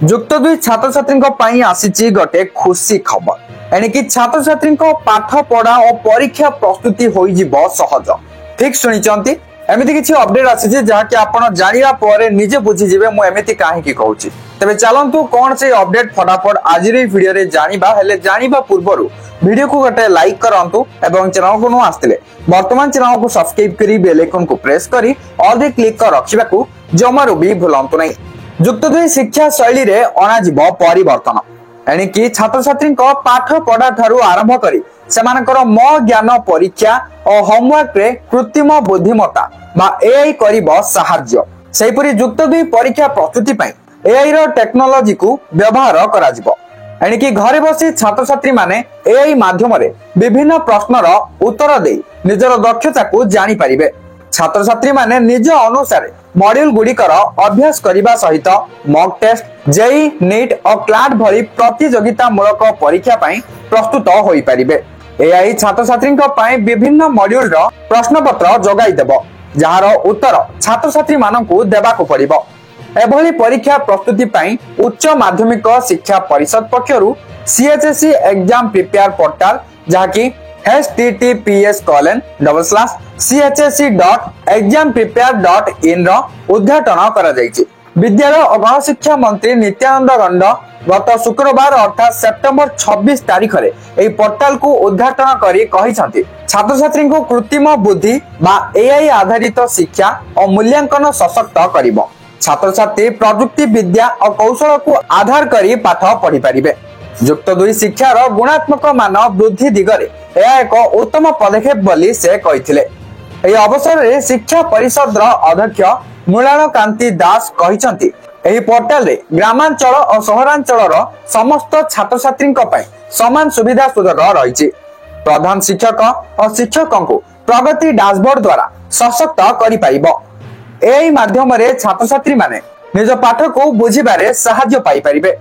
जुक्त दुई छात्र छात्री आसी गोटे खुशी खबर एणिकी छात्र छात्री पाठ पढ़ा और परीक्षा प्रस्तुति हो सहज ठीक शुणी एमती किसी अपडेट आसी जहाँकि आप जाना पर निजे बुझीजे मुझे कहीं कहूँ तेज चलतु कौन से अपडेट फटाफट आज भिडियो जाना पूर्व वीडियो को गोटे लाइक करंतु एवं चैनल को आसते वर्तमान चैनल को सब्सक्राइब करी बेल आइकन को प्रेस करी ऑल रे क्लिक कर रखा जमारू भी भूलंतु नहीं। जुक्त दुई शिक्षा शैली रे अणाजिब परिवर्तन एणिकी छात्र छात्री पाठ पढ़ा ठारू आरंभ करी सेमानकर म ज्ञान परीक्षा और होमवर्क रे कृत्रिम बुद्धिमत्ता बा एआई करिबो सहाय्य सेहिपरि जुक्त दुई परीक्षा प्रस्तुति पई एआई रो टेक्नोलॉजी को व्यवहार करा जिवो एणिकी घरे बसी छात्र छात्री माने एआई माध्यम रे विभिन्न प्रश्नर उत्तर दे निजर दक्षता को जानि परिबे। छात्र छात्री माने निज अनुसार मॉड्यूल गुड़िकर अभ्यास करने सहित मॉक टेस्ट जेई नीट और क्लाट भली प्रतियोगिता मूलक परीक्षा पई प्रस्तुत होई परिबे। एआई छात्र छात्री विभिन्न मॉड्यूल रो प्रश्न पत्र जोगाई देबो जहार उत्तर छात्र छात्री मानकु देबाकु पड़िबो। एभली परीक्षा प्रस्तुति पई उच्च माध्यमिक शिक्षा परिषद पक्षरु सीएचएससी एग्जाम प्रिपेयर पोर्टल जहाकी https://chsc.examprepare.in रो उद्घाटन करा जायछि। विद्यालय और गणशिक्षा मंत्री नित्यानंद गंड गत शुक्रवार अर्थात सेप्टेम्बर 26 तारीख रे एई पोर्टल को उद्घाटन करी कहिसंती छात्र छात्री को कृत्रिम बुद्धि बा एआई आधारित शिक्षा और मूल्यांकन सशक्त करिवो। छात्र छात्री प्रजुक्ति विद्या और कौशल को आधार करी पाठ पढ़ी परिबे। जुक्त दुई शिक्षार गुणात्मक मान वृद्धि दिगरे यह एक उत्तम पदक्षेप बोली से कहिथिले। एही अवसर रे शिक्षा परिषद अध्यक्ष मृणाल कांति दास कहिसंती एही पोर्टल रे ग्रामांचल और सहरांचल समस्त छात्र छात्री समान सुविधा सुजोग रही। प्रधान शिक्षक और शिक्षकों को प्रगति डैशबोर्ड द्वारा सशक्त करि परिबो। एही माध्यम रे छात्र छात्री माने निज पाठ को बुझिबारे सहायता पाई परिबे।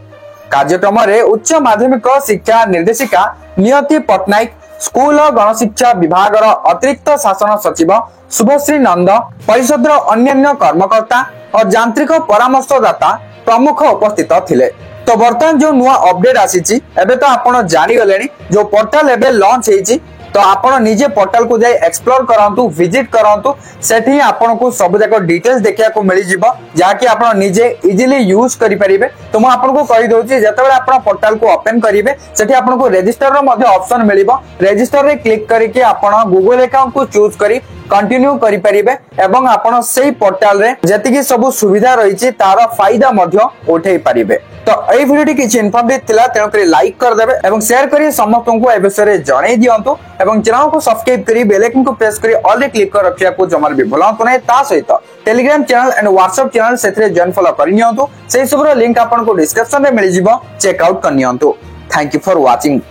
कार्यक्रम रे उच्च माध्यमिक शिक्षा निर्देशिका नियति पटनायक स्कूल और गणशिक्षा विभाग अतिरिक्त शासन सचिव शुभश्री नंद परिषद अन्य कर्मकर्ता और यांत्रिक परामर्शदाता प्रमुख उपस्थित थिले। तो बर्तमान जो नुआ अपडेट आसी एबे तो आपण जानि गलेनी जो पोर्टल एबे लॉन्च हेछि तो आपण निजे पोर्टल को जाई एक्सप्लोर करंतु विजिट करंतु सेठी आपण को सब जाक डिटेल्स देखिया को मिली जिवो जाकि आपण निजे इजीली यूज करि परिबे। तो मैं आपण को कहि दोछि जेतेबेले आपण पोर्टल को ओपन करिवे सेठी आपण को रजिस्टर रो मध्ये ऑप्शन मिलिबो। रजिस्टर रे क्लिक करके आपण गूगल अकाउंट को चूज करी कंटिन्यू करि परिबे एवं आपण सेही पोर्टल रे जतिकि सब सुविधा रहिछि तार फायदा मध्ये उठै परिबे। तो एई वीडियो किछि इन्फॉर्मेटिव थिला तेनो करी लाइक कर देबे एवं शेयर करी समस्त को ए विषय जणाई दियंतु एवं चैनल को सब्सक्राइब करी बेल आइकन को प्रेस करी ऑल रे क्लिक कर रखिया को जमार भी भूलंतु नै। ता सहित Telegram channel and WhatsApp channel सेथरे जॉइन फॉलो करि नियंतु सेही सब रो लिंक आपन को डिस्क्रिप्शन रे मिलि जिवो चेक आउट कर नियंतु। Thank you for watching.